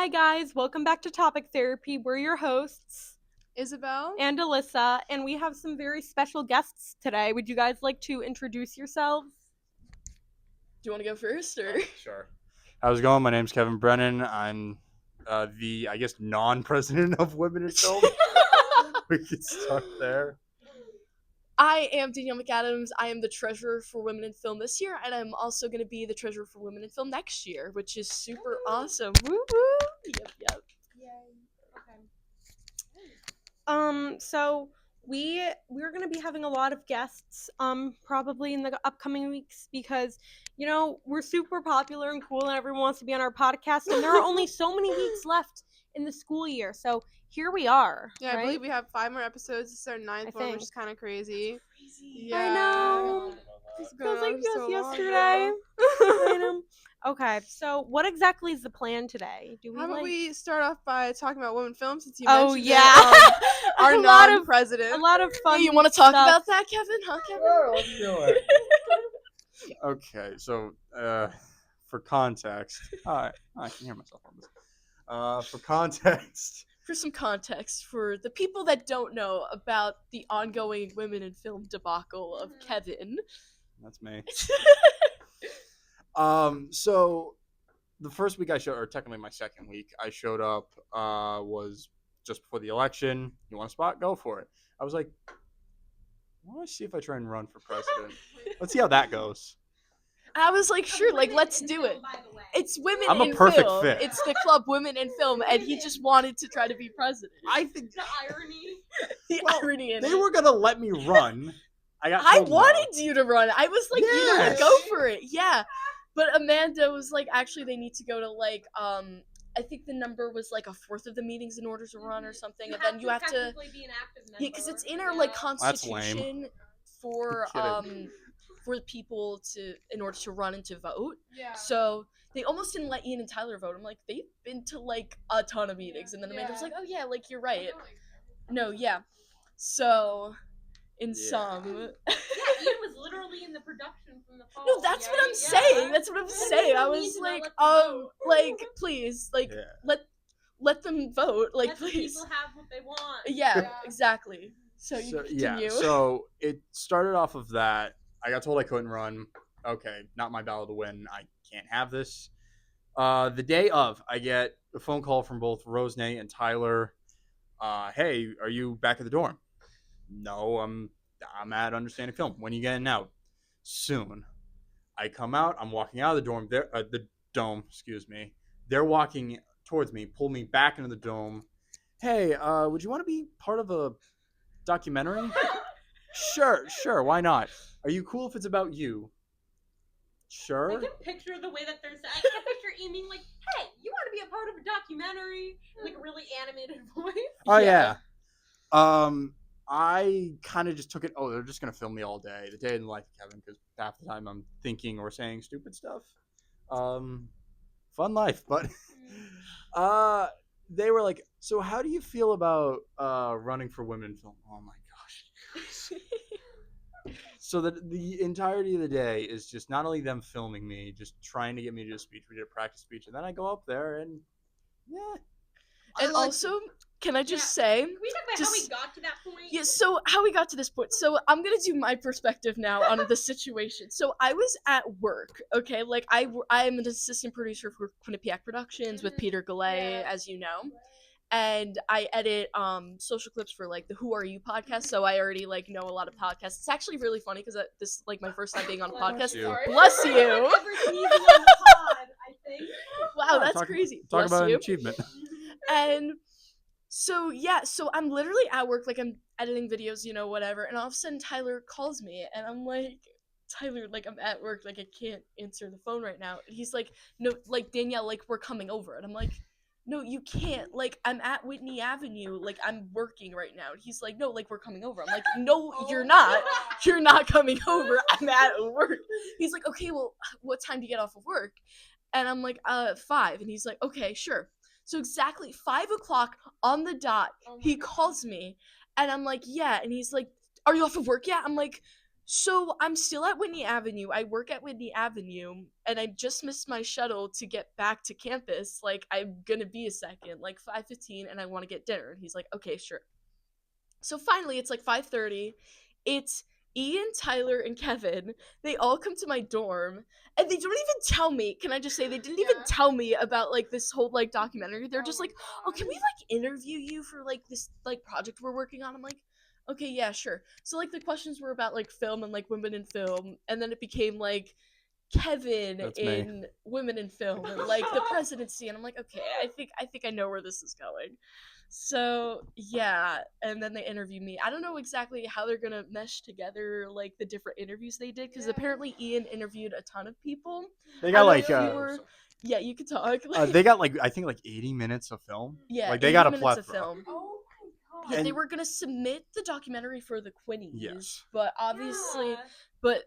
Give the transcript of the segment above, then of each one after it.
Hi guys, welcome back to Topic Therapy. We're your hosts, Isabel and Alyssa, and we have some very special guests today. Would you guys like to introduce yourselves? Do you want to go first, or? Sure. How's it going? My name's Kevin Brennan. I'm the, non-president of Women in Film. We can start there. I am Danielle McAdams. I am the treasurer for Women in Film this year, and I'm also going to be the treasurer for Women in Film next year, which is super awesome. Woo woo! Yep. So we're gonna be having a lot of guests, probably in the upcoming weeks because, we're super popular and cool and everyone wants to be on our podcast and there are only so many weeks left in the school year. So here we are. Yeah, right? I believe we have 5 more episodes. This is our ninth one, which is kind of crazy. Yeah. I know. It's Feels like been just so long, yesterday. I know. Okay, so what exactly is the plan today? How about we start off by talking about women film since you Oh mentioned yeah, our a lot of non-president. a lot of fun. Hey, you want to talk stuff. about that, Kevin? Huh, Kevin? Sure, let's do it. Okay, so for context, I can hear myself on this. For context, For some context, for the people that don't know about the ongoing Women in Film debacle of Kevin. that's me. So the first week I showed, or technically my second week, I showed up, was just before the election. You want a spot? Go for it. I was like, I want to see if I try and run for president. Let's see how that goes. I was like, sure, like, let's do it. It's Women I'm a in perfect Film. fit. It's the club Women in Film, and he just wanted to try to be president. I think The irony. The well, irony in they it. were gonna let me run. I I wanted wanted you to run. I was like, Yes. go for it. Yeah. But Amanda was like, actually, they need to go to, like, I think the number was like a fourth of the meetings in order to run or something. And then you have to. be an active member. Yeah, because it's in our, like, That's lame. constitution for, Kidding. for people to, in order to run and to vote. Yeah. So they almost didn't let Ian and Tyler vote. I'm like, they've been to, like, a ton of meetings. And then Amanda was like, oh, yeah, like, you're right. No, yeah. So, in Yeah. sum. Yeah, Ian was literally in the production from the fall. No, that's what I'm saying. That's what I'm saying. I was like, like, please, like, Yeah. let them vote, like, Let the please. people have what they want. Yeah, Yeah. exactly. So you continue. So it started off of that. I got told I couldn't run. Okay, not my battle to win. I can't have this. The day of, I get a phone call from both Rosenay and Tyler. Hey, are you back at the dorm? No, I'm at Understanding Film. When are you getting out? Soon. I come out. I'm walking out of the dorm. The dome. Excuse me. They're walking towards me, pull me back into the dome. Hey, would you want to be part of a documentary? Sure. Why not? Are you cool if it's about you? Sure. I can picture the way that I can picture Ian being like, hey, you want to be a part of a documentary? Like a really animated voice. Oh yeah. I kind of just took it. Oh, they're just gonna film me all day. The day in the life of Kevin, because half the time I'm thinking or saying stupid stuff. Fun life, but they were like, so how do you feel about running for women in film? Oh my gosh. So the entirety of the day is just not only them filming me, just trying to get me to do a speech. We did a practice speech, and then I go up there and And also, can I just say, Can we talk about how we got to that point? yeah, so how we got to this point. So I'm gonna do my perspective now on the situation. So I was at work, okay? Like, I'm an assistant producer for Quinnipiac Productions with Peter Galley, as you know. And I edit social clips for, like, the Who Are You podcast, so I already, like, know a lot of podcasts. It's actually really funny because this is, like, my first time being on a podcast. you. Bless you. Ever seen you on the pod, I think. Wow, that's crazy. Talk Bless about an you. achievement. And so, yeah, so I'm literally at work, like, I'm editing videos, whatever, and all of a sudden Tyler calls me, and I'm like, Tyler, like, I'm at work, like, I can't answer the phone right now. And he's like, no, like, Danielle, like, we're coming over. And I'm like, no, you can't. Like, I'm at Whitney Avenue. Like, I'm working right now. And he's like, no, like, we're coming over. I'm like, no, you're not. You're not coming over. I'm at work. He's like, okay, well, what time do you get off of work? And I'm like, 5. And he's like, okay, sure. So exactly 5 o'clock on the dot, he calls me. And I'm like, yeah. And he's like, are you off of work yet? I'm like, So I'm still at Whitney Avenue. I work at Whitney Avenue, and I just missed my shuttle to get back to campus. Like, I'm gonna be a second, like 5:15, and I want to get dinner. And he's like, okay, sure. So finally, it's like 5:30. It's Ian, Tyler, and Kevin. They all come to my dorm, and they don't even tell me. Can I just say they didn't even tell me about like this whole like documentary? They're just like, oh, can we like interview you for like this like project we're working on? I'm like, okay, yeah, sure. So like the questions were about like film and like women in film, and then it became like Kevin That's me. in women in film and like the presidency, and I'm like, okay, I think I know where this is going. So yeah, and then they interview me. I don't know exactly how they're gonna mesh together like the different interviews they did, because apparently Ian interviewed a ton of people. They I got don't like know if you were- yeah, you could talk. they got like I think like 80 minutes of film. Yeah, like they 80 got a minutes of plethora. film. Oh my god. Yeah, they And- were gonna submit the documentary for the Quinnies, Yes. but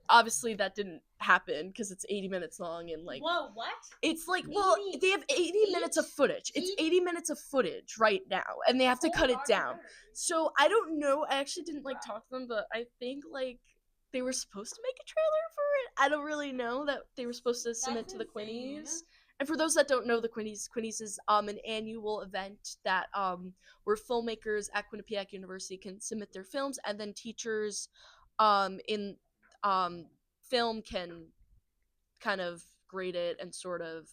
obviously that didn't happen because it's 80 minutes long and like Whoa, what? it's like, well, 80 they have 80 minutes of footage. It's 80 minutes of footage right now, and they have to cut it down. So I don't know. I actually didn't like talk to them, but I think like they were supposed to make a trailer for it. I don't really know that they were supposed to submit to the Quinnies. And for those that don't know, the Quinnies is an annual event that where filmmakers at Quinnipiac University can submit their films, and then teachers in film can kind of grade it and sort of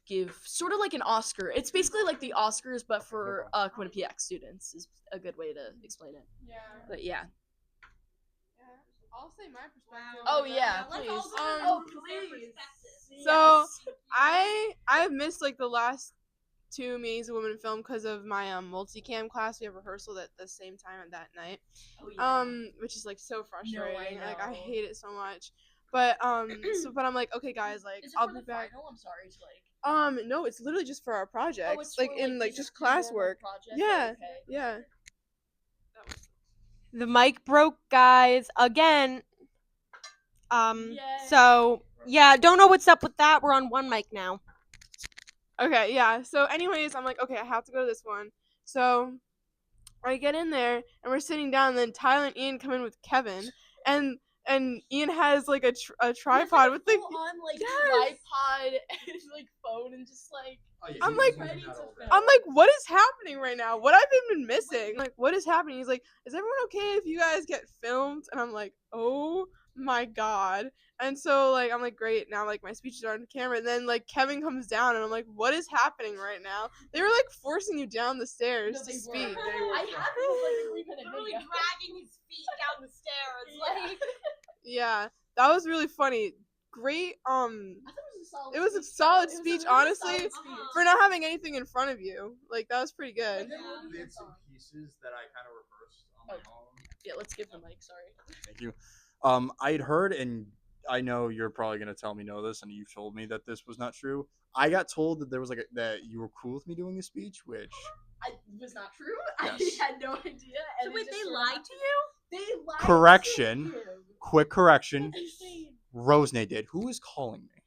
give sort of like an Oscar. It's basically like the Oscars, but for Quinnipiac students is a good way to explain it. Yeah. But yeah. I'll say my perspective. Oh on yeah, that. please. please. So I've missed like the last 2 meetings of women in film because of my multicam class. We have rehearsal at the same time at that night. Which is like so frustrating. Like I know. hate it so much. But but I'm like, okay guys, like Is it I'll for be the back. final? I'm sorry to like. No, it's literally just for our projects. Oh, it's like for, in like is just it normal classwork. project? Yeah. Okay. Yeah. The mic broke, guys, again. Yay. So yeah, don't know what's up with that. We're on one mic now. Okay, yeah. So anyways, I'm like, okay, I have to go to this one. So I get in there and we're sitting down, and then Tyler and Ian come in with Kevin, and Ian has like a tripod with like on like Yes! tripod and like phone and just like I'm like- ready to film. I'm like, what is happening right now? What have I been missing? Like, what is happening? He's like, is everyone okay if you guys get filmed? And I'm like, oh my god. And so like I'm like, great, now like my speeches are on camera. And then like Kevin comes down and I'm like, what is happening right now? They were like forcing you down the stairs No, to they speak. were. I have like a 3-minute video. dragging his feet down the stairs. Yeah. Yeah, that was really funny. Great I thought it it was a speech, solid though. It was a speech, really honestly, solid speech. for not having anything in front of you. Like that was pretty good. They had some pieces that I kind of rehearsed on my own. Yeah, let's give the mic. Sorry. Thank you. I had heard, and I know you're probably gonna tell me no this, and you've told me that this was not true. I got told that there was like that you were cool with me doing a speech, which I was not true. Yes. I had no idea. And Wait, it just they sort of lied happened. to you? They lied. Correction. To him. quick correction, Insane. Rosenay did. Who is calling me?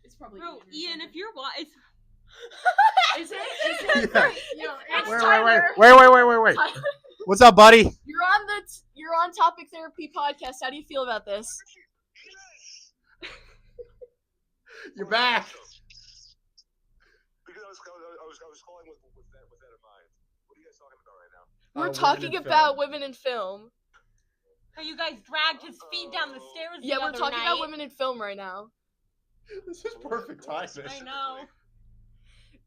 It's probably Bro, or Ian, something. if you're wise. Is it? Yeah. Yo, It's it's Tyler. Wait. Tyler. What's up, buddy? You're on Topic Therapy podcast. How do you feel about this? You're back. Because I was calling with that in mind. What are you guys talking about right now? We're women talking in about film. women in film. How you guys dragged his feet down the stairs Yeah, the we're other talking about night. women in film right now. This is perfect timing. I know.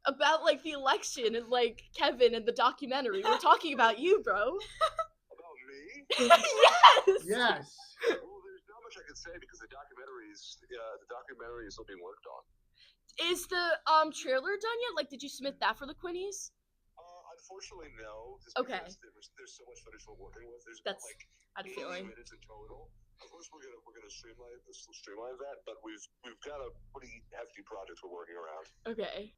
About like the election and like Kevin and the documentary. We're talking about you, bro. About me? Yes. Yes. Well, there's not much I can say because the documentary is still being worked on. Is the trailer done yet? Like, did you submit that for the Quinnies? Unfortunately, no. Just Okay. because there's so much footage we're working with. There's That's- about, like I had a 80 feeling. minutes in total. Of course, we're gonna streamline that, but we've got a pretty hefty project we're working around. Okay.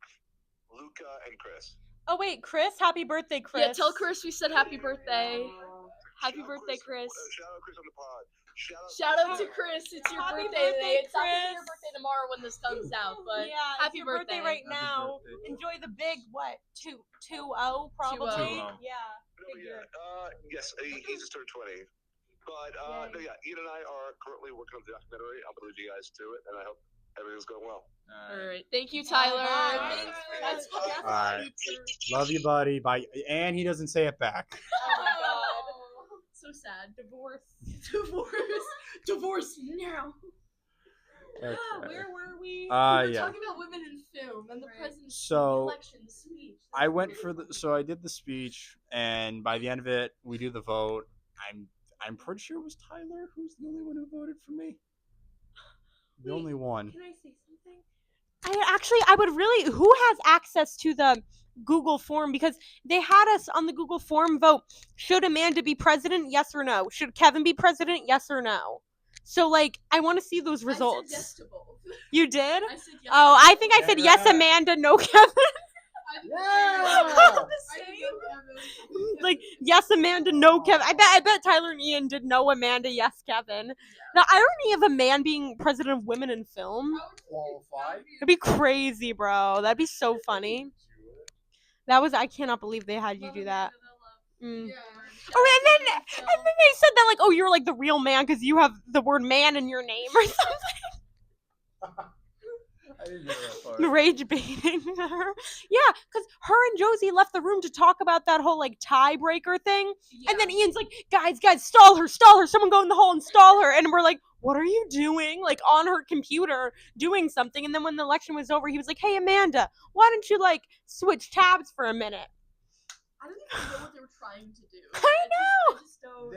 Luca and Chris. Oh wait, Chris, happy birthday, Chris. Yeah, tell Chris we said happy birthday. Happy Shout out birthday, Chris. Shout out Chris on the pod. Shout out to Chris. It's your Happy birthday today. birthday, It's not gonna be Chris. your birthday tomorrow when this comes out, but yeah, happy it's your birthday right Happy now. birthday. Enjoy the big what? 2-0 probably. 2-0. Yeah. No, Figured. yes, he just turned 20. But no, yeah, Ian and I are currently working on the documentary. I'll leave you guys to it, and I hope everything's going well. All right. Thank you, Tyler. Bye. Thanks for Thanks that. for All right. Love you, buddy. Bye. And he doesn't say it back. Oh my god. So sad. Divorce. Divorce now. Okay. Where were we? We were Yeah. talking about women in film and the presidency, So, the election, the speech. I went for I did the speech, and by the end of it, we do the vote. I'm pretty sure it was Tyler who's the only one who voted for me. The only one. Can I say something? I would really. Who has access to the Google form? Because they had us on the Google form vote. Should Amanda be president? Yes or no? Should Kevin be president? Yes or no? So, like, I want to see those results. I said yes to both. You did? I said yes. Oh, I think I said yes, Yeah. Amanda, no, Kevin. Yeah. Like, yes, Amanda, no, Kevin. I bet Tyler and Ian did no, Amanda, yes, Kevin. The irony of a man being president of women in film. Qualified. It'd be crazy, bro. That'd be so funny. I cannot believe they had you do that. Mm. Oh, and then they said that, like, oh, you're like the real man because you have the word man in your name or something. I didn't know that part. Rage baiting her. Yeah, because her and Josie left the room to talk about that whole, like, tiebreaker thing. And then Ian's like, guys, stall her. Someone go in the hall and stall her. And we're like, what are you doing? Like, on her computer doing something. And then when the election was over, he was like, hey, Amanda, why don't you, like, switch tabs for a minute? I don't even know what they were trying to do. I know. I just don't.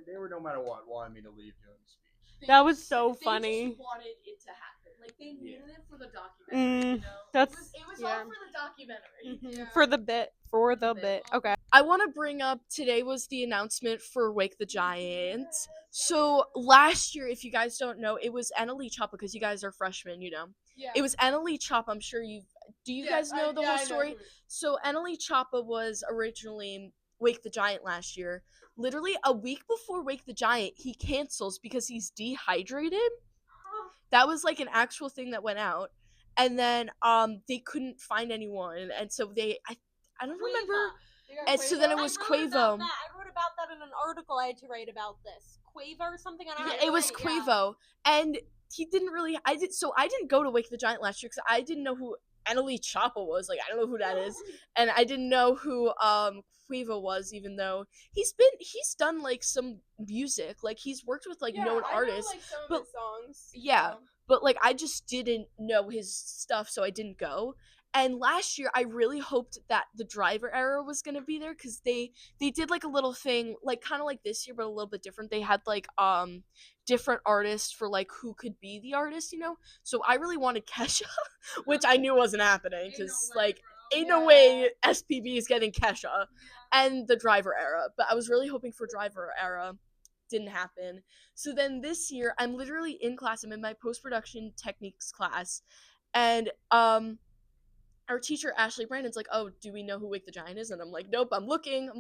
They were no matter what wanted me to leave during the speech. That was so They funny. just wanted it to happen. Like, they needed it for the documentary, you know? that's- it was yeah. all for the documentary. Mhm. For the bit. Okay. I want to bring up today was the announcement for Wake the Giant. So last year, if you guys don't know, it was Annalie Choppa, because you guys are freshmen, you know. Yeah. It was Annalie Choppa. I'm sure do you guys know the whole story? So Annalie Choppa was originally Wake the Giant last year. Literally a week before Wake the Giant, he cancels because he's dehydrated. That was like an actual thing that went out. And then they couldn't find anyone, and so I don't remember. And so then it was Quavo. I wrote about that in an article I had to write about this. Quavo or something? It was Quavo. And he didn't really I didn't go to Wake the Giant last year because I didn't know who Annalie Choppa was. Like, I don't know who that is. And I didn't know who Quavo was, even though he's done like some music. Like, he's worked with like known artists. I know, like, some but- of his songs. Yeah. But like, I just didn't know his stuff, so I didn't go. And last year, I really hoped that the Driver era was gonna be there, because they did like a little thing, like kind of like this year, but a little bit different. They had like different artists for like who could be the artist, you know. So I really wanted Kesha, which I knew wasn't happening, because like ain't no way SPB is getting Kesha, and the Driver era. But I was really hoping for Driver era. Didn't happen. So then this year, I'm literally in class. I'm in my post-production techniques class, and our teacher Ashley Brandon's like, oh, do we know who Wake the Giant is? And I'm like, nope, I'm looking,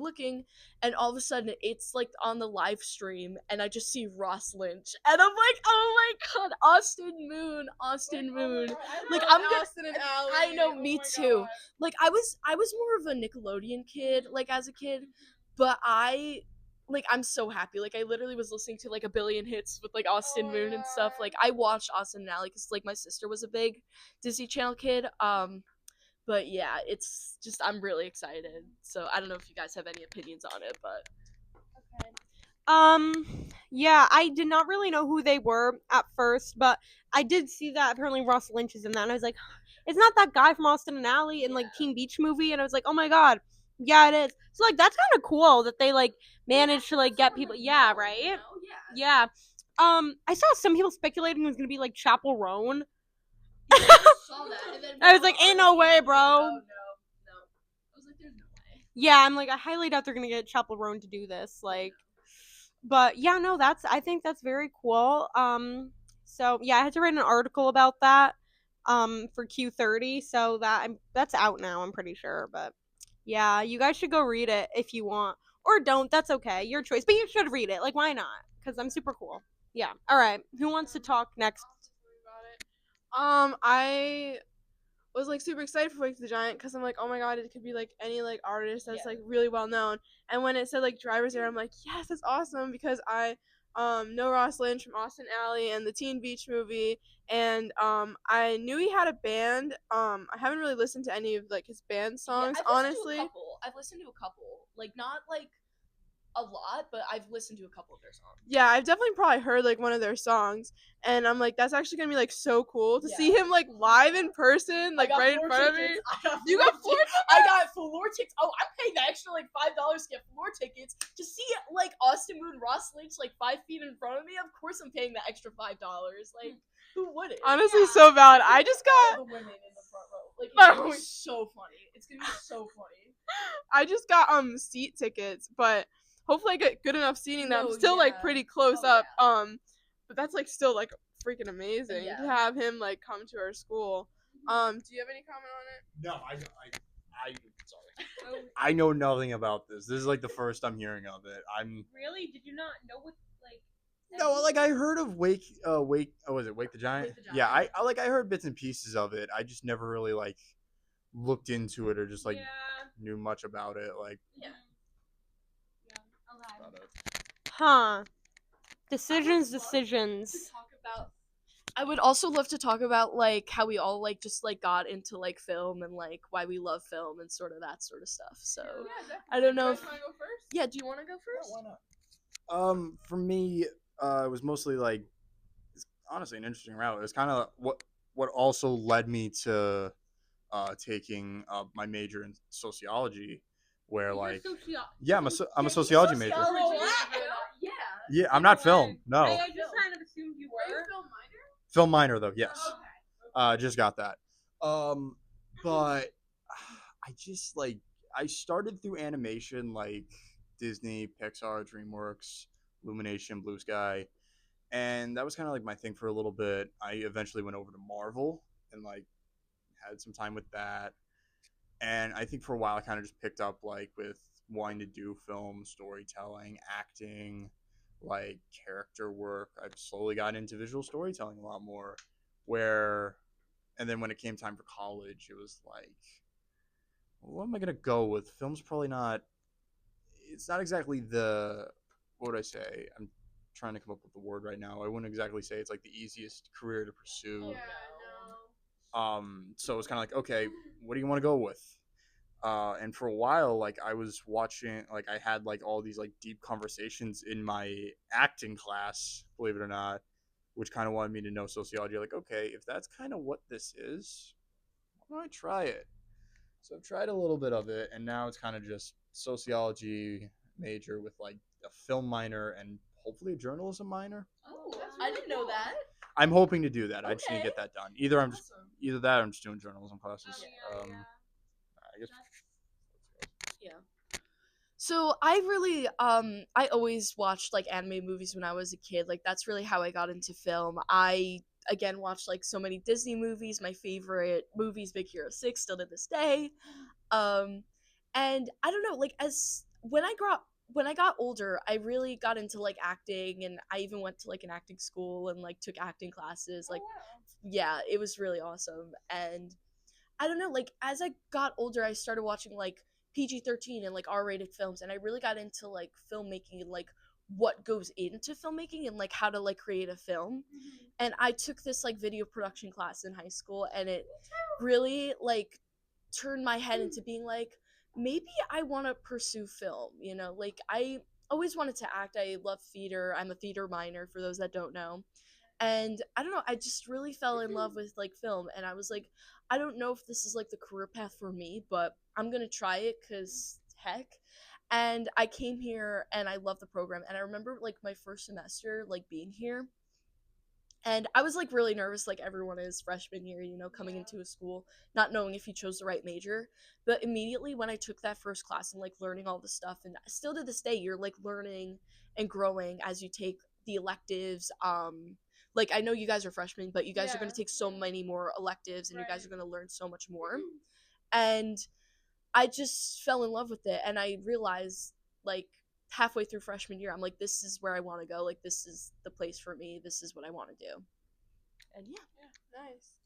and all of a sudden it's like on the live stream, and I just see Ross Lynch, and I'm like, oh my god, Austin Moon. Like, I'm gonna, Austin and Ally. I know, Oh me my too. God. Like, I was more of a Nickelodeon kid, like, as a kid, but I'm so happy. Like, I literally was listening to like a billion hits with like Austin Moon and stuff. Like, I watched Austin and Ally because like my sister was a big Disney Channel kid. But yeah, it's just, I'm really excited. So I don't know if you guys have any opinions on it, but Yeah, I did not really know who they were at first, but I did see that apparently Ross Lynch is in that, and I was like, it's not that guy from Austin and Ally in like Teen Beach Movie, and I was like, oh my god, yeah, it is. So like, that's kind of cool that they like managed to like get people. Yeah, right. You know? Yeah. I saw some people speculating it was gonna be like Chapel Roan. Yeah, I saw that, and then I was like, ain't no way, bro. Oh, no. I was like, there's no way. Yeah, I'm like, I highly doubt they're gonna get Chapel Roan to do this. Like, but yeah, no, I think that's very cool. So yeah, I had to write an article about that, for Q30. So that's out now, I'm pretty sure. But yeah, you guys should go read it if you want, or don't. That's okay, your choice. But you should read it. Like, why not? Because I'm super cool. Yeah. All right. Who wants to talk next? was like super excited for Wake the Giant because I'm like, oh my god, it could be like any like artist that's Yeah. like really well known. And when it said like Driver's Era, I'm like, yes, that's awesome because I know Ross Lynch from Austin Alley and the Teen Beach Movie, and I knew he had a band. I haven't really listened to any of like his band songs, honestly. I've listened to a couple, like not like a lot, but I've listened to a couple of their songs. Yeah, I've definitely probably heard like one of their songs, and I'm like, that's actually gonna be like so cool to see him like live in person, like right in front of me. You got floor tickets? I got floor tickets. Oh, I'm paying the extra like $5 to get floor tickets to see like Austin Moon, Ross Lynch like 5 feet in front of me. Of course, I'm paying the extra $5. Like, who wouldn't? Honestly, so valid. I just got all the women in the front row. Like, it's Oh. gonna be so funny. It's gonna be so funny. I just got seat tickets, but hopefully I get good enough seating that I'm No, still like yeah. pretty close Oh, up. But that's like still like freaking amazing Yeah. to have him like come to our school. Do you have any comment on it? No, sorry. I know nothing about this. This is like the first I'm hearing of it. Really? Did you not know what like? No, like I heard of Wake. Oh, was it Wake the Giant? Wake the Yeah, Giant. I heard bits and pieces of it. I just never really like looked into it or just like knew much about it. Like, Yeah. about it. Huh. To Decisions. talk about. I would also love to talk about like how we all like just like got into like film and like why we love film and sort of that sort of stuff. So I don't know You if guys wanna go first? yeah. Do you want to go first? Why not? For me, it was mostly like, it's honestly an interesting route. It was kind of what also led me to taking my major in sociology, where like yeah, I'm a sociology major. Oh, wow. Yeah. Yeah, I'm not film. No, I just kind of assumed you Are you were. a film minor? film minor though. Yes, Okay. just got that. But I just like I started through animation like Disney, Pixar, DreamWorks, Illumination, Blue Sky, and that was kind of like my thing for a little bit. I eventually went over to Marvel and like had some time with that, and I think for a while I kind of just picked up like with wanting to do film, storytelling, acting, like character work. I've slowly gotten into visual storytelling a lot more. Where, and then when it came time for college, it was like, what am I gonna go with? Film's probably not. It's not exactly the. What would I say? I'm trying to come up with the word right now. I wouldn't exactly say it's like the easiest career to pursue. So it's kind of like, okay, what do you want to go with? And for a while, like I was watching, like I had like all these like deep conversations in my acting class, believe it or not, which kind of wanted me to know sociology. Like, okay, if that's kind of what this is, why don't I try it? So I've tried a little bit of it, and now it's kind of just sociology major with like a film minor and hopefully a journalism minor. Oh, That's I really didn't know cool. that. I'm hoping to do that. I just need to Okay. get that done. Either I'm just Awesome. either that or I'm just doing journalism classes. Oh, I guess. So I really I always watched like anime movies when I was a kid. Like that's really how I got into film. I again watched like so many Disney movies. My favorite movies Big Hero 6 still to this day. And I don't know, like as when I got older, I really got into like acting, and I even went to like an acting school and like took acting classes. Like yeah, it was really awesome. And I don't know, like as I got older, I started watching like PG-13 and like R-rated films, and I really got into like filmmaking and like what goes into filmmaking and like how to like create a film. And I took this like video production class in high school, and it really like turned my head into being like, maybe I want to pursue film, you know? Like I always wanted to act. I love theater. I'm a theater minor for those that don't know. And I don't know, I just really fell in love with like film, and I was like, I don't know if this is like the career path for me, but I'm going to try it cuz heck. And I came here and I love the program, and I remember like my first semester like being here, and I was like really nervous, like everyone is freshman year, you know, coming into a school, not knowing if you chose the right major. But immediately when I took that first class and like learning all the stuff, and still to this day, you're like learning and growing as you take the electives. Like I know you guys are freshmen, but you guys are going to take so many more electives, and you guys are going to learn so much more. And I just fell in love with it, and I realized like halfway through freshman year, I'm like, this is where I want to go. Like this is the place for me. This is what I want to do. And yeah. Nice.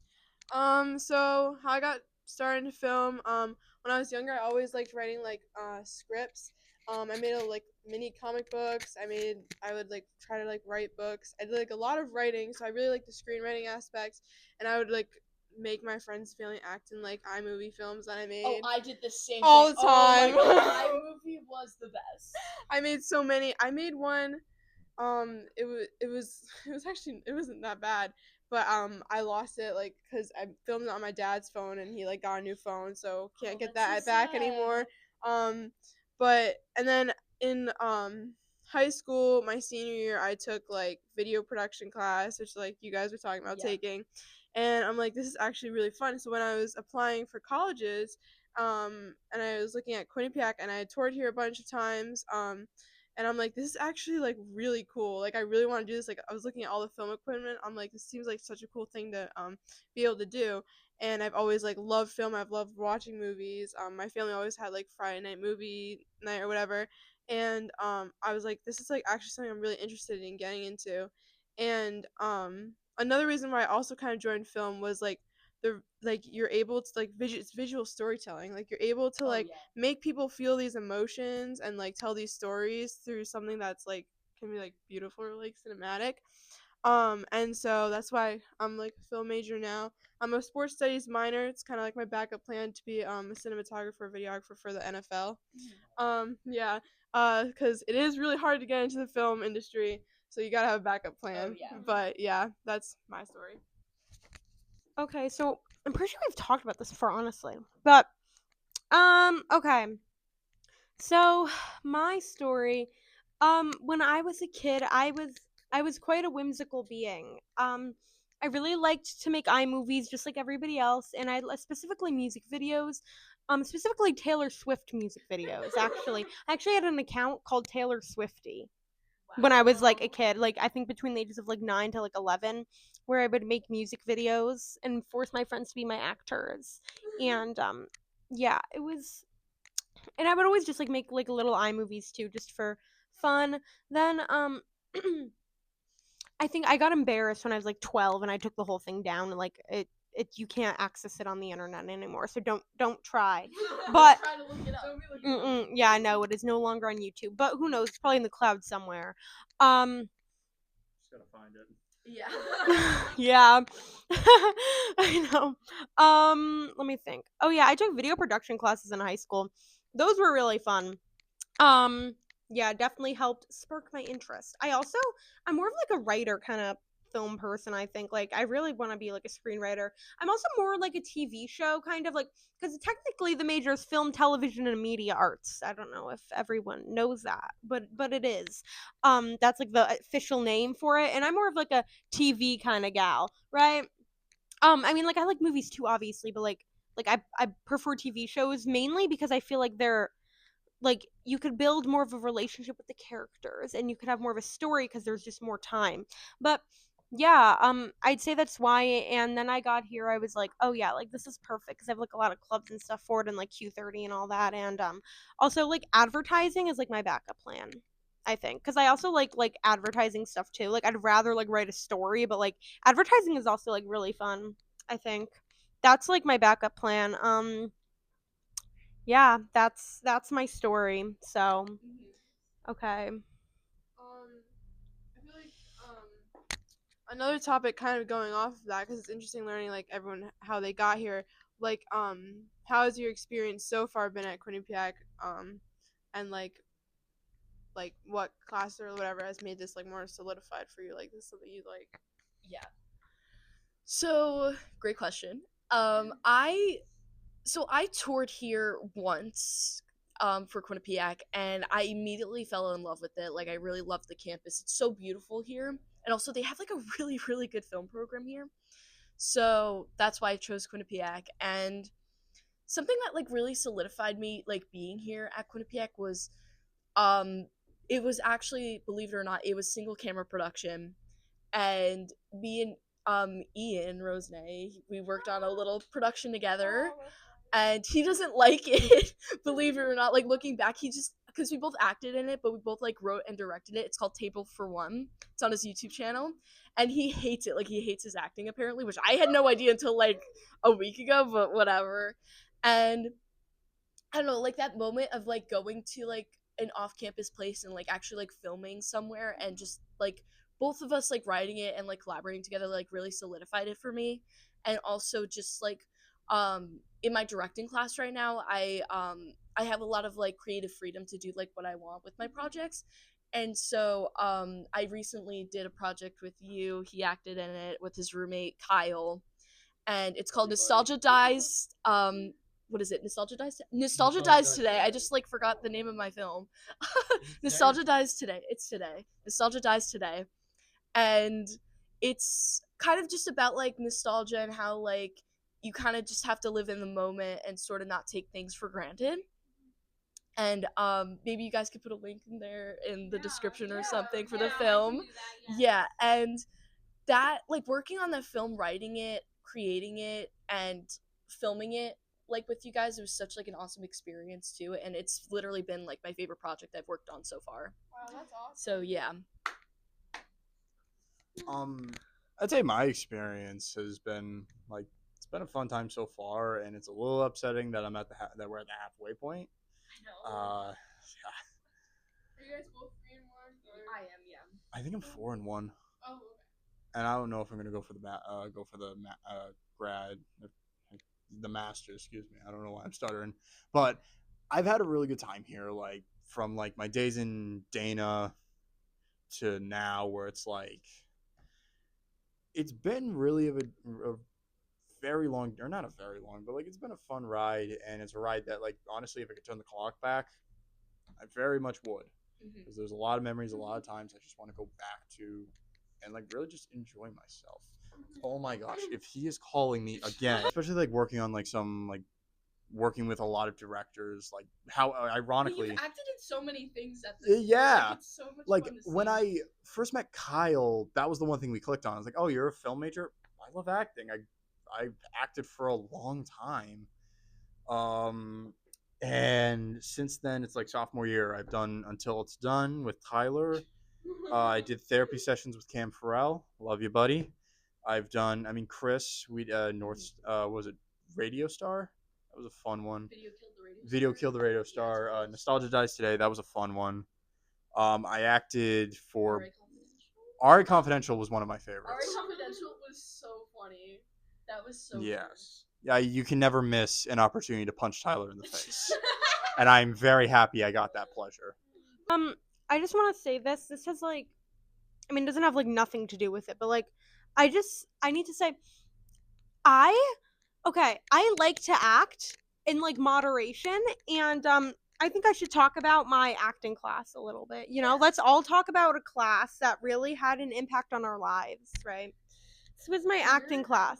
So how I got started to film, when I was younger, I always liked writing like scripts. I made like mini comic books. I would like try to like write books. I did like a lot of writing, so I really like the screenwriting aspects, and I would like make my friends family act in like iMovie films that I made. Oh, I did the same All thing. the time. Oh my god, iMovie was the best. I made so many. I made one. It wasn't that bad, but I lost it like because I filmed it on my dad's phone and he like got a new phone, so can't get that's that so back sad. anymore. But and then in high school, my senior year, I took like video production class, which like you guys were talking about Yeah. taking, and I'm like, this is actually really fun. So when I was applying for colleges, and I was looking at Quinnipiac, and I had toured here a bunch of times, and I'm like, this is actually like really cool. Like I really want to do this. Like I was looking at all the film equipment. I'm like, this seems like such a cool thing to be able to do. And I've always like loved film. I've loved watching movies. My family always had like Friday night movie night or whatever. And I was like, this is like actually something I'm really interested in getting into. And another reason why I also kind of joined film was like you're able to like it's visual storytelling. Like you're able to like make people feel these emotions and like tell these stories through something that's like can be like beautiful or like cinematic. And so that's why I'm like a film major now. I'm a sports studies minor. It's kind of like my backup plan to be a cinematographer, videographer for the NFL. Yeah, because it is really hard to get into the film industry, so you gotta have a backup plan. yeah. But yeah, that's my story. Okay, so I'm pretty sure we've talked about this before, honestly. But okay. So my story, when I was a kid, I was quite a whimsical being. I really liked to make iMovies just like everybody else, and specifically music videos. Specifically Taylor Swift music videos. Actually, I actually had an account called Taylor Swifty when I was like a kid, like I think between the ages of like 9 to like 11, where I would make music videos and force my friends to be my actors. And yeah, it was, and I would always just like make like little iMovies too, just for fun. Then I think I got embarrassed when I was like 12 and I took the whole thing down, and like it you can't access it on the internet anymore, so don't try. But Try to look it up. yeah, I know it is no longer on YouTube, but who knows? It's probably in the cloud somewhere. Just gotta find it. Yeah. Yeah. I know. Let me think. Oh yeah, I took video production classes in high school. Those were really fun. Yeah, definitely helped spark my interest. I'm more of like a writer kind of film person, I think. Like I really want to be like a screenwriter. I'm also more like a TV show kind of like, because technically the major is film, television, and media arts. I don't know if everyone knows that, but it is. That's like the official name for it, and I'm more of like a TV kind of gal, right? I mean, like I like movies too, obviously, but like I prefer TV shows mainly because I feel like they're like you could build more of a relationship with the characters and you could have more of a story because there's just more time. But yeah, I'd say that's why. And then I got here, I was like, oh yeah, like this is perfect because I have like a lot of clubs and stuff for it and like Q30 and all that. And also like advertising is like my backup plan, I think, because I also like advertising stuff too. Like I'd rather like write a story, but like advertising is also like really fun, I think. That's like my backup plan. Yeah, that's my story. So okay. I feel like another topic kind of going off of that because it's interesting learning like everyone how they got here. Like how has your experience so far been at Quinnipiac? And like what class or whatever has made this like more solidified for you? Like this is something you like. Yeah. So, great question. I toured here once for Quinnipiac, and I immediately fell in love with it. Like I really love the campus. It's so beautiful here. And also they have like a really really good film program here. So, that's why I chose Quinnipiac. And something that like really solidified me like being here at Quinnipiac was um it was actually, believe it or not, it was single camera production, and me and Ian Rosenay, we worked on a little production together, and he doesn't like it. Believe it or not, like looking back, he just because we both acted in it, but we both like wrote and directed it. It's called Table for One. It's on his YouTube channel, and he hates it. Like he hates his acting apparently, which I had no idea until like a week ago, but whatever. And I don't know, like that moment of like going to like an off-campus place and like actually like filming somewhere and just like both of us like writing it and like collaborating together like really solidified it for me. And also just like in my directing class right now, I have a lot of like creative freedom to do like what I want with my projects. And so I recently did a project with you. He acted in it with his roommate Kyle, and it's called Nostalgia Dies. What is it? Nostalgia Dies. Nostalgia Dies today. I just like forgot the name of my film. Nostalgia Dies today. It's today. Nostalgia Dies today, and it's kind of just about like nostalgia and how like you kind of just have to live in the moment and sort of not take things for granted. And maybe you guys could put a link in there in the description or something for the film. Yeah, and that like working on the film, writing it, creating it, and filming it like with you guys, it was such like an awesome experience too, and it's literally been like my favorite project I've worked on so far. Wow, that's awesome. So yeah. I'd say my experience has been like it's been a fun time so far, and it's a little upsetting that I'm at that we're at the halfway point. Yeah. Are you guys both 3-1? I am, yeah. I think I'm 4-1, Oh, okay. and I don't know if I'm gonna go for the grad, the master. Excuse me. I don't know why I'm stuttering, but I've had a really good time here. Like from like my days in Dana to now, where it's like it's been really a very long, or not a very long, but like it's been a fun ride, and it's a ride that like honestly, if I could turn the clock back, I very much would, because there's a lot of memories, a lot of times I just want to go back to, and like really just enjoy myself. Oh my gosh, if he is calling me again, especially like working on like some like working with a lot of directors, like how ironically You've acted in so many things at this point. yeah. Like, it's so much Like fun to when see. I first met Kyle, that was the one thing we clicked on. I was like, "Oh, you're a film major? I love acting. I acted for a long time." And since then, it's like sophomore year. I've done Until It's Done with Tyler. I did therapy sessions with Cam Farrell. Love you, buddy. I've done. I mean, Chris. We North. Was it Radio Star? That was a fun one. Video Killed the Radio Star. Nostalgia Dies Today. That was a fun one. I acted for Ari Confidential was one of my favorites. Ari Confidential was so funny. That was so Yes. Yeah, you can never miss an opportunity to punch Tyler in the face. And I'm very happy I got that pleasure. I just want to say this. This has like, I mean, it doesn't have like nothing to do with it, but like, I need to say, I like to act in like moderation, and I think I should talk about my acting class a little bit. You know, let's all talk about a class that really had an impact on our lives, right? This was my acting class,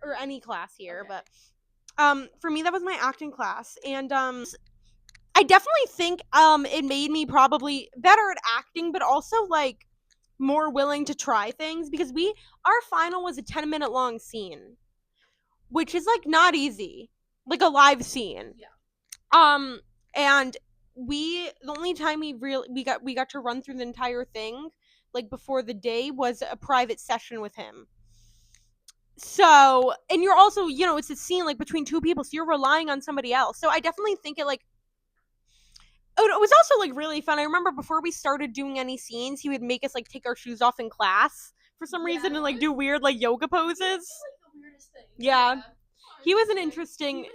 or any class here, Okay. but for me that was my acting class, and I definitely think it made me probably better at acting, but also like more willing to try things, because our final was a 10-minute long scene, which is like not easy, like a live scene. Yeah. And the only time we got to run through the entire thing like before the day was a private session with him. So, and you're also, you know, it's a scene like between two people, so you're relying on somebody else. So I definitely think it was also like really fun. I remember before we started doing any scenes, he would make us like take our shoes off in class for some reason and like do weird like yoga poses. Like the weirdest thing. Yeah. He was an interesting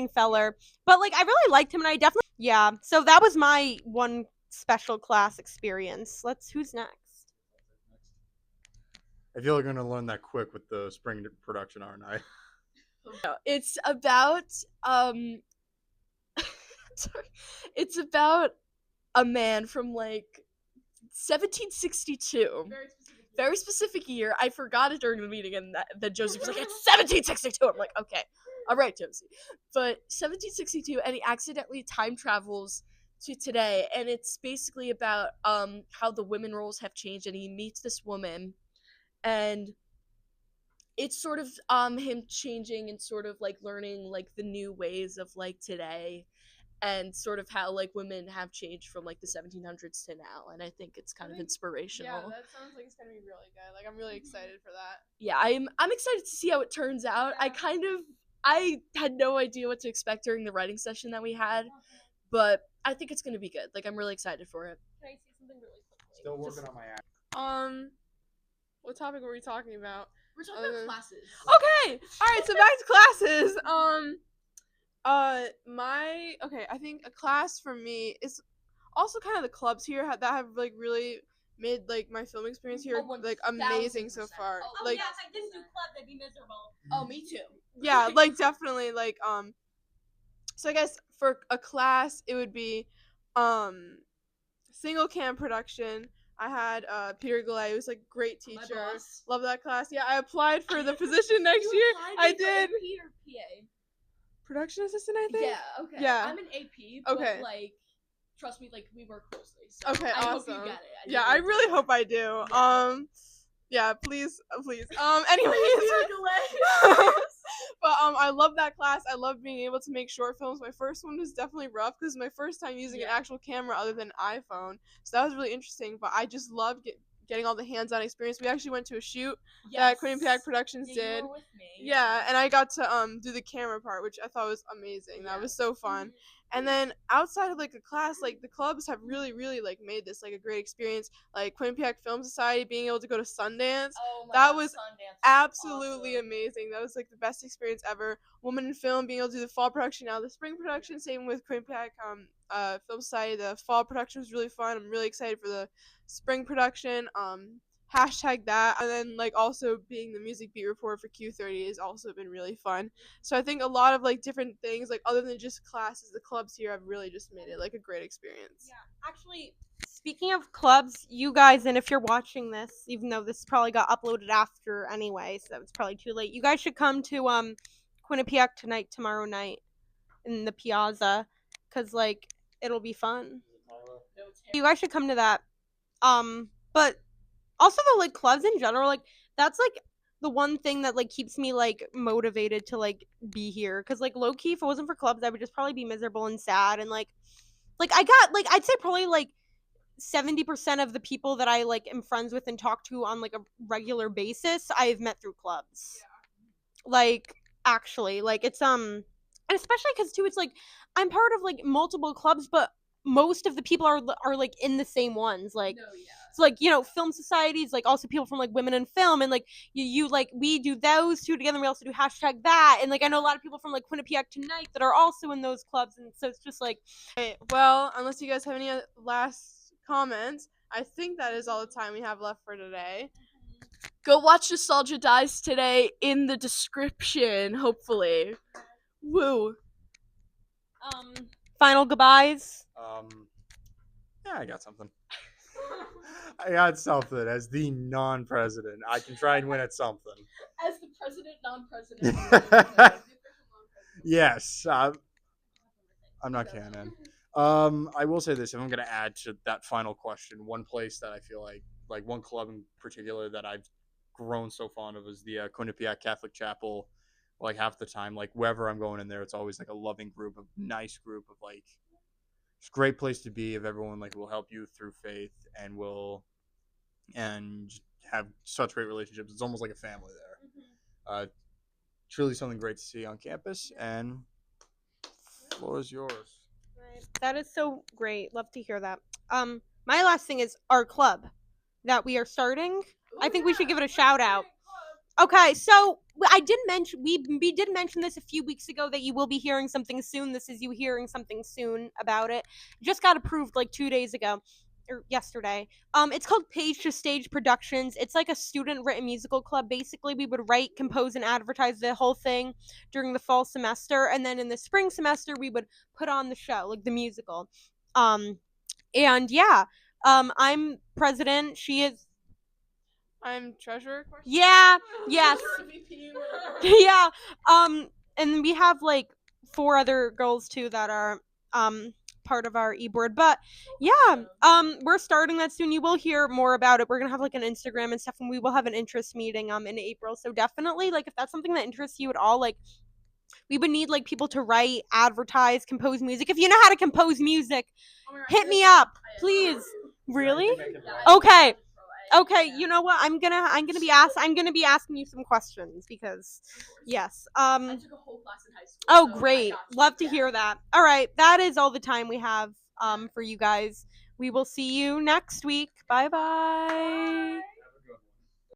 feller, but like I really liked him, and I definitely so that was my one special class experience. Who's next? I feel like we're going to learn that quick with the spring production, aren't I? It's about it's about a man from like 1762. Very specific year. I forgot it during the meeting, and that Josie was like, "It's 1762." I'm like, "Okay, all right, Josie." But 1762, and he accidentally time travels to today, and it's basically about how the women roles have changed, and he meets this woman, and it's sort of him changing and sort of like learning like the new ways of like today, and sort of how like women have changed from like the 1700s to now, and I think it's kind of inspirational. Yeah, that sounds like it's gonna be really good. Like I'm really excited for that. Yeah, I'm excited to see how it turns out. I had no idea what to expect during the writing session that we had, but I think it's gonna be good. Like I'm really excited for it. Can I say something really quickly? Still working on my act. What topic were we talking about? We're talking about classes. Okay. All right. So back to classes. I think a class for me is also kind of the clubs here that have like really made like my film experience here Oh, like amazing so 1000%. far. Oh, Like if I didn't do clubs, I'd be miserable. Oh, me too. yeah, like definitely like so I guess for a class it would be single cam production. I had Peter Galay, who was like great My teacher. boss. Love that class. Yeah, I applied for the position next year. I did. AP or PA? Production assistant, I think. Yeah, okay. Yeah. I'm an AP, but Okay. like, trust me, like we work closely. So Okay, I hope you awesome. get it. Yeah, I really hope I do. Yeah. Yeah, please. Anyways. But I love that class. I love being able to make short films. My first one was definitely rough because my first time using an Yeah. actual camera other than iPhone. So that was really interesting. But I just love getting all the hands-on experience. We actually went to a shoot that Quinnipiac Productions Yeah, did. you were with me. Yeah, and I got to do the camera part, which I thought was amazing. That was so fun. And then outside of like a class, like the clubs have really like made this like a great experience. Like Quinnipiac Film Society, being able to go to Sundance, Oh my that God, was Sundance absolutely awesome. amazing. That was like the best experience ever. Woman in Film, being able to do the fall production, now the spring production. Same with Quinnipiac Film Society. The fall production was really fun. I'm really excited for the spring production. Hashtag that. And then like also being the music beat reporter for Q30 has also been really fun. So I think a lot of like different things, like other than just classes, the clubs here have really just made it like a great experience. Yeah, actually, speaking of clubs, you guys, and if you're watching this, even though this probably got uploaded after anyway, so it's probably too late, you guys should come to Quinnipiac tomorrow night in the Piazza, cause like it'll be fun. You guys should come to that. But also the like clubs in general, like that's like the one thing that like keeps me like motivated to like be here, cause like low key, if it wasn't for clubs, I would just probably be miserable and sad, and like I got like I'd say probably like 70% of the people that I like am friends with and talk to on like a regular basis I've met through clubs. Like actually, like it's and especially because too it's like I'm part of like multiple clubs, but most of the people are like in the same ones. Like No, yeah. so like, you know, film societies, like also people from like women in film, and like you like we do those two together, and we also do hashtag that, and like I know a lot of people from like Quinnipiac Tonight that are also in those clubs, and so it's just like Okay, well, unless you guys have any last comments, I think that is all the time we have left for today. Go watch Nostalgia Dies today in the description, hopefully. Woo. final goodbyes. Yeah, I got something. I got something as the non-president. I can try and win at something. As the president, non-president. Yes, I'm not canon. I will say this: if I'm gonna add to that final question, one place that I feel like one club in particular that I've grown so fond of is the Quinnipiac Catholic Chapel. Like half the time, like wherever I'm going in there, it's always like a loving group, a nice group of like, it's a great place to be if everyone like will help you through faith and will and have such great relationships. It's almost like a family there. Truly something great to see on campus, and floor is yours. That is so great. Love to hear that. My last thing is our club that we are starting. I think we should give it a shout out. Okay, so I did mention we did mention this a few weeks ago that you will be hearing something soon. This is you hearing something soon about it. Just got approved like 2 days ago or yesterday. It's called Page to Stage Productions. It's like a student written musical club. Basically, we would write, compose, and advertise the whole thing during the fall semester, and then in the spring semester we would put on the show, like the musical. And yeah, I'm president. She is. I'm treasurer. Yeah. Yes. Yeah. And we have like 4 other girls too that are part of our e-board. But yeah, we're starting that soon. You will hear more about it. We're gonna have like an Instagram and stuff, and we will have an interest meeting in April. So definitely, like, if that's something that interests you at all, like, We would need like people to write, advertise, compose music. If you know how to compose music, hit me up, please. Really? Okay. Okay, you know what? I'm gonna be asking you some questions because yes. I took a whole class in high school. Oh, so I great. got you. Love to Yeah. hear that. All right, that is all the time we have for you guys. We will see you next week. Bye bye.